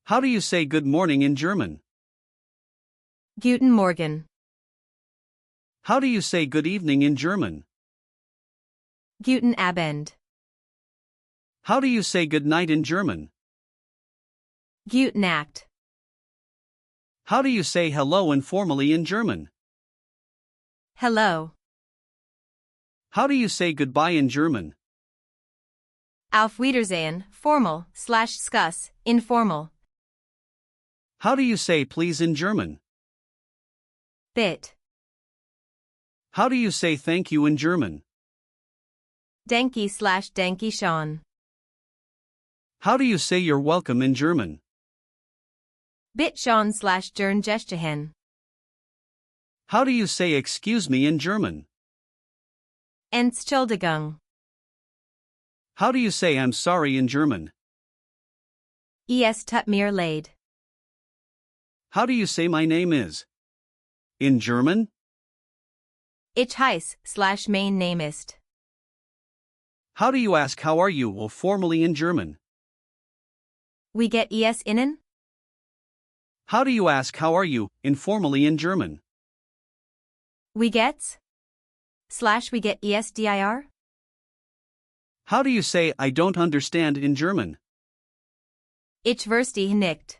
How do you say good morning in German? Guten Morgen. How do you say good evening in German? Guten Abend. How do you say good night in German? Gute Nacht. How do you say hello informally in German? Hello. How do you say goodbye in German? Auf Wiedersehen, formal/scuss, informal. How do you say please in German? Bit. How do you say thank you in German? Danke/Danke schön. How do you say you're welcome in German? Bitte schön/Gern Gestehen. How do you say excuse me in German? Entschuldigung. How do you say I'm sorry in German? Es tut mir leid. How do you say my name is? In German? Ich heiß/mein Name ist. How do you ask how are you formally in German? Wie geht es Ihnen? How do you ask how are you informally in German? Wie geht's/wie geht es dir? How do you say I don't understand in German? Ich verstehe nicht.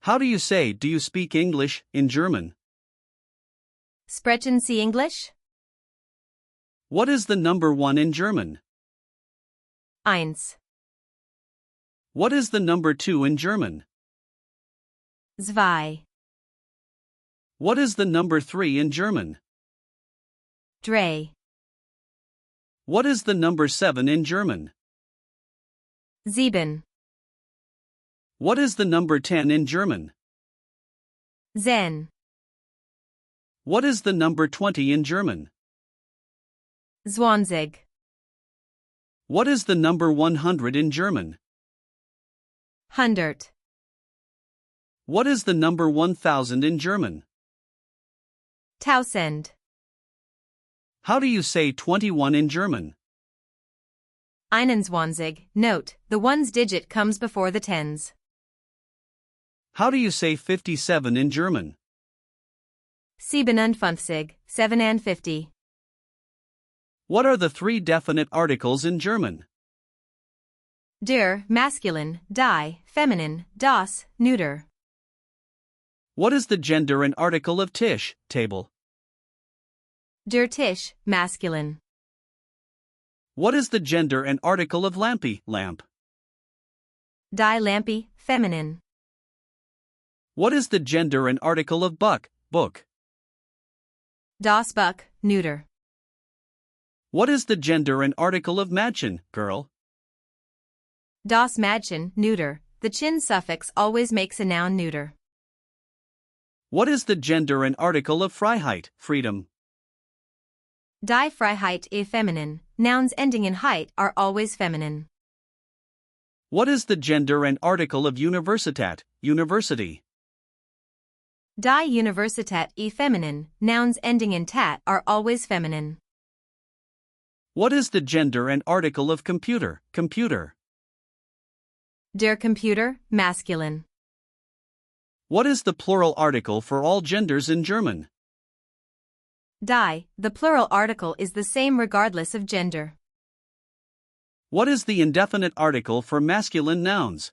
How do you say do you speak English in German? Sprechen Sie English? What is the number 1 in German? Eins. What is the number 2 in German? Zwei. What is the number 3 in German? Drei. What is the number 7 in German? Sieben. What is the number 10 in German? Zehn. What is the number 20 in German? Zwanzig. What is the number 100 in German? Hundert. What is the number 1000 in German? Tausend. How do you say 21 in German? 21. Note, the ones digit comes before the tens. How do you say 57 in German? 57, 57. What are the 3 definite articles in German? Der, masculine, die, feminine, das, neuter. What is the gender and article of Tisch, table? Der Tisch, masculine. What is the gender and article of Lampe, lamp? Die Lampe, feminine. What is the gender and article of Buck, book? Das Buch, neuter. What is the gender and article of Mädchen, girl? Das Mädchen, neuter. The chin suffix always makes a noun neuter. What is the gender and article of Freiheit, freedom? Die Freiheit feminine. Nouns ending in heit are always feminine. What is the gender and article of Universität, university? Die Universität feminine. Nouns ending in tat are always feminine. What is the gender and article of computer, computer? Der Computer, masculine. What is the plural article for all genders in German? Die, the plural article is the same regardless of gender. What is the indefinite article for masculine nouns?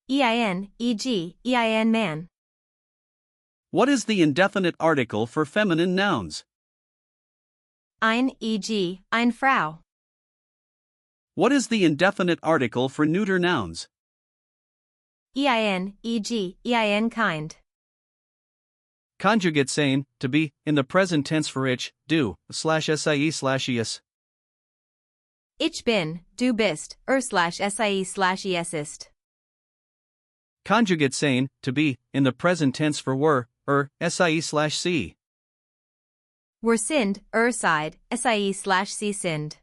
Ein, e.g., ein man. What is the indefinite article for feminine nouns? Ein, e.g., eine Frau. What is the indefinite article for neuter nouns? Ein, e.g., ein kind. Conjugate saying, to be, in the present tense for ich, du, /sie/es. Ich bin, du bist, /sie/es ist. Conjugate saying, to be, in the present tense for were, sie/sie. Wir sind, seid, sie/sie sind.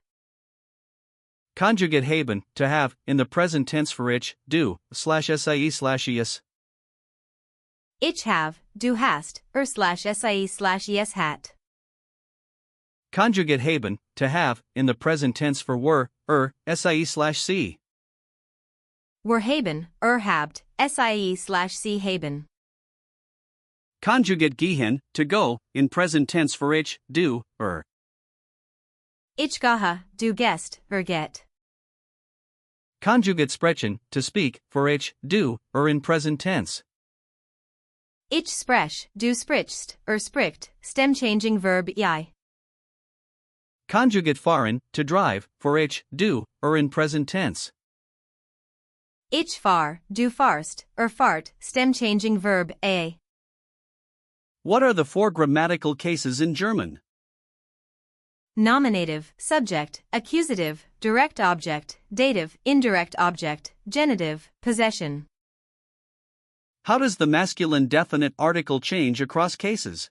Conjugate haben, to have, in the present tense for ich, du, /sie/es. Ich have, du hast, /sie/es hat. Conjugate haben, to have, in the present tense for were, sie/sie. were haben, habt, sie/c haben. Conjugate gehen, to go, in present tense for ich, du, Ich gehe, du gehst, get. Conjugate sprechen, to speak, for ich, du, in present tense. Ich sprech, du sprichst, spricht, stem changing verb I. Conjugate fahren, to drive, for ich, du, in present tense. Ich fahr, du fahrst, fart, stem changing verb a. What are the 4 grammatical cases in German? Nominative, subject, accusative, direct object, dative, indirect object, genitive, possession. How does the masculine definite article change across cases?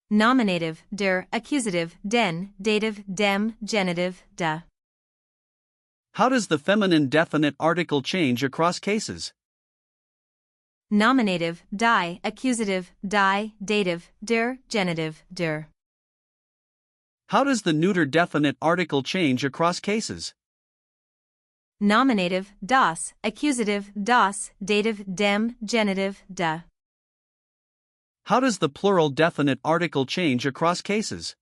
Nominative, der, accusative, den, dative, dem, genitive, da. How does the feminine definite article change across cases? Nominative, die, accusative, die, dative, der, genitive, der. How does the neuter definite article change across cases? Nominative, das, accusative, das, dative, dem, genitive, da. How does the plural definite article change across cases?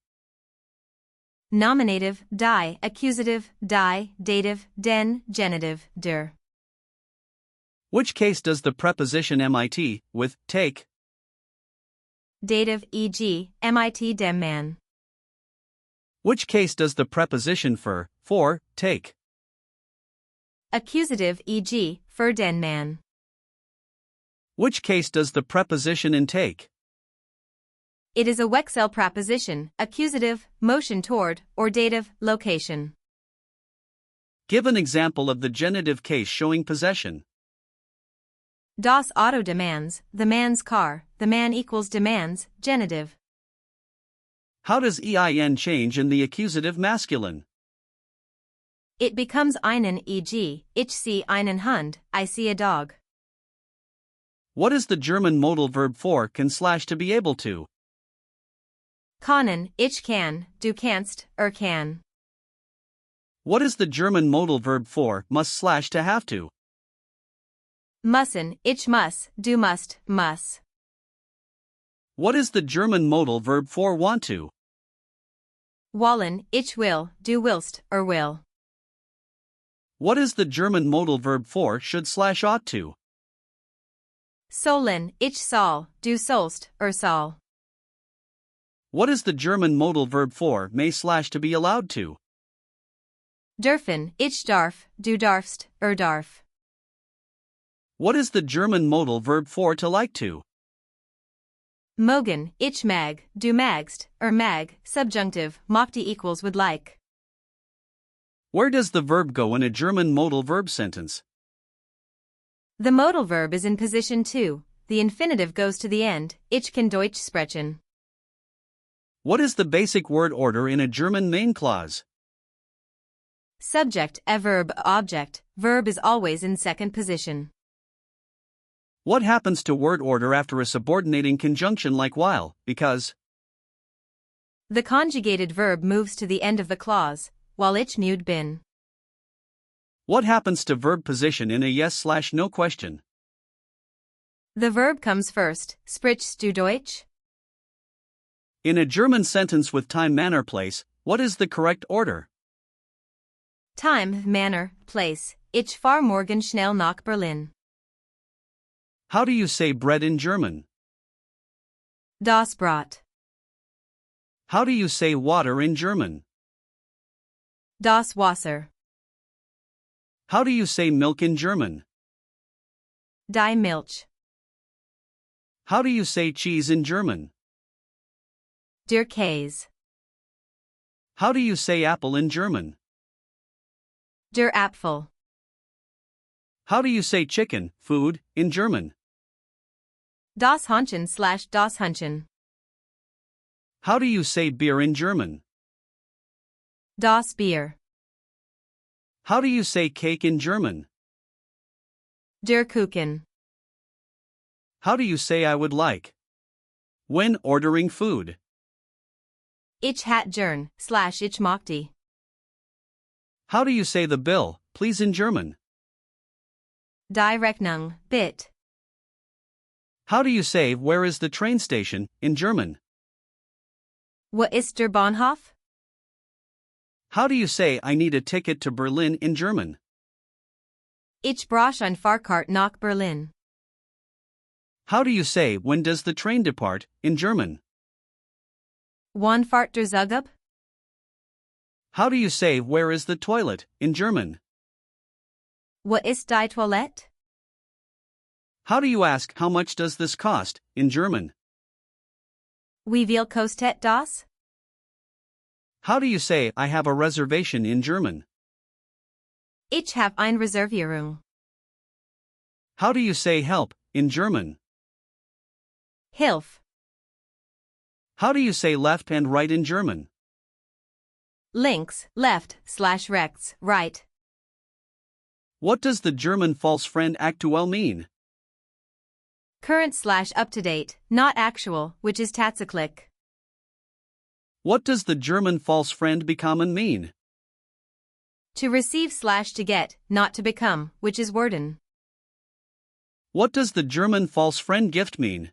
Nominative, die, accusative, die, dative, den, genitive, der. Which case does the preposition mit, with, take? Dative, e.g., mit dem Mann. Which case does the preposition for, take? Accusative, e.g., für den Mann. Which case does the preposition in take? It is a Wechsel preposition, accusative, motion toward, or dative, location. Give an example of the genitive case showing possession. Das Auto demands, the man's car, the man equals demands, genitive. How does ein change in the accusative masculine? It becomes einen, e.g., ich sehe einen Hund, I see a dog. What is the German modal verb for can / to be able to? Können, ich kann, du kannst, kann. What is the German modal verb for must / to have to? Müssen, ich muss, du musst, muss. What is the German modal verb for want to? Wollen, ich will, du willst, will. What is the German modal verb for should / ought to? Sollen, ich soll, du sollst, soll. What is the German modal verb for may / to be allowed to? Dürfen, ich darf, du darfst, darf. What is the German modal verb for to like to? Mogen, ich mag, du magst, mag, subjunctive, mochte equals would like. Where does the verb go in a German modal verb sentence? The modal verb is in position 2, the infinitive goes to the end, ich kann Deutsch sprechen. What is the basic word order in a German main clause? Subject, a verb, object, verb is always in second position. What happens to word order after a subordinating conjunction like while, because? The conjugated verb moves to the end of the clause, while ich nude bin. What happens to verb position in a yes/no question? The verb comes first, sprichst du Deutsch? In a German sentence with time, manner, place, what is the correct order? Time, manner, place, ich fahr morgen schnell nach Berlin. How do you say bread in German? Das Brot. How do you say water in German? Das Wasser. How do you say milk in German? Die Milch. How do you say cheese in German? Der Käse. How do you say apple in German? Der Apfel. How do you say chicken, food, in German? Das Hähnchen/das Hähnchen. How do you say beer in German? Das Bier. How do you say cake in German? Der Kuchen. How do you say I would like? When ordering food. Ich hat gern/ich mochte. How do you say the bill, please in German? die Rechnung, bit. How do you say where is the train station in German? Wo ist der Bahnhof? How do you say I need a ticket to Berlin in German? Ich brauche ein Fahrkarte nach Berlin. How do you say when does the train depart in German? Wann fährt der Zug ab? How do you say where is the toilet in German? Wo ist die Toilette? How do you ask how much does this cost in German? Wie viel kostet das? How do you say I have a reservation in German? Ich habe eine Reservierung. How do you say help in German? Hilf. How do you say left and right in German? Links, left, / rechts, right. What does the German false friend aktuell mean? Current / up-to-date, not actual, which is tatsächlich. What does the German false friend bekommen mean? To receive / to get, not to become, which is werden. What does the German false friend gift mean?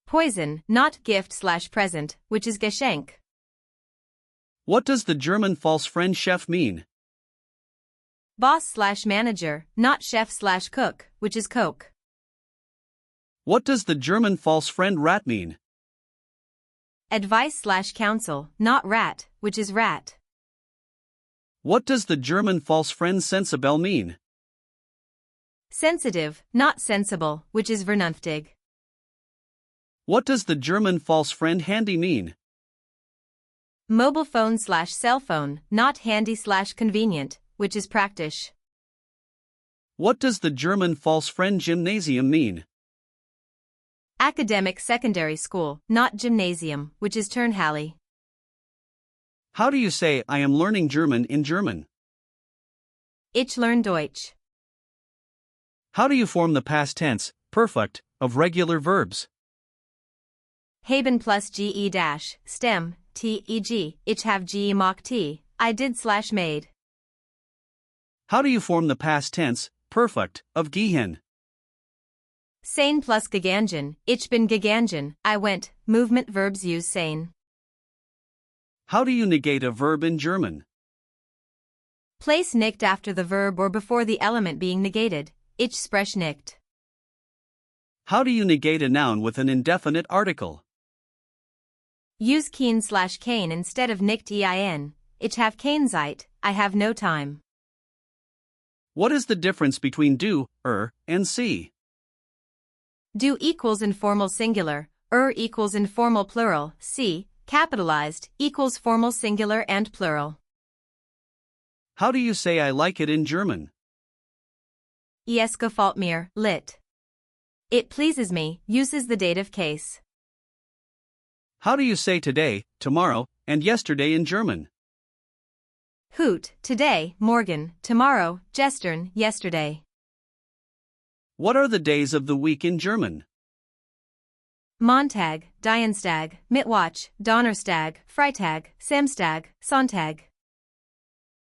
Poison, not gift / present, which is Geschenk. What does the German false friend chef mean? Boss / manager, not chef / cook, which is Koch. What does the German false friend rat mean? Advice / counsel, not rat, which is rat. What does the German false friend sensibel mean? Sensitive, not sensible, which is vernünftig. What does the German false friend handy mean? Mobile phone / cell phone, not handy / convenient, which is praktisch. What does the German false friend gymnasium mean? Academic secondary school, not gymnasium, which is Turnhalle. How do you say I am learning German in German? Ich lerne Deutsch. How do you form the past tense, perfect, of regular verbs? Haben plus ge - stem, teg, ich have gemacht, I did / made. How do you form the past tense, perfect, of gehen? Sein plus gegangen, ich bin gegangen, I went, movement verbs use sein. How do you negate a verb in German? Place nicht after the verb or before the element being negated, ich spreche nicht. How do you negate a noun with an indefinite article? Use kein / kein instead of nicht ein, ich have keine Zeit, I have no time. What is the difference between do, and see? Do equals informal singular, equals informal plural, see, capitalized, equals formal singular and plural. How do you say I like it in German? Es gefällt mir, lit. It pleases me, uses the dative case. How do you say today, tomorrow, and yesterday in German? Heute, today, morgen, tomorrow, gestern, yesterday. What are the days of the week in German? Montag, Dienstag, Mittwoch, Donnerstag, Freitag, Samstag, Sonntag.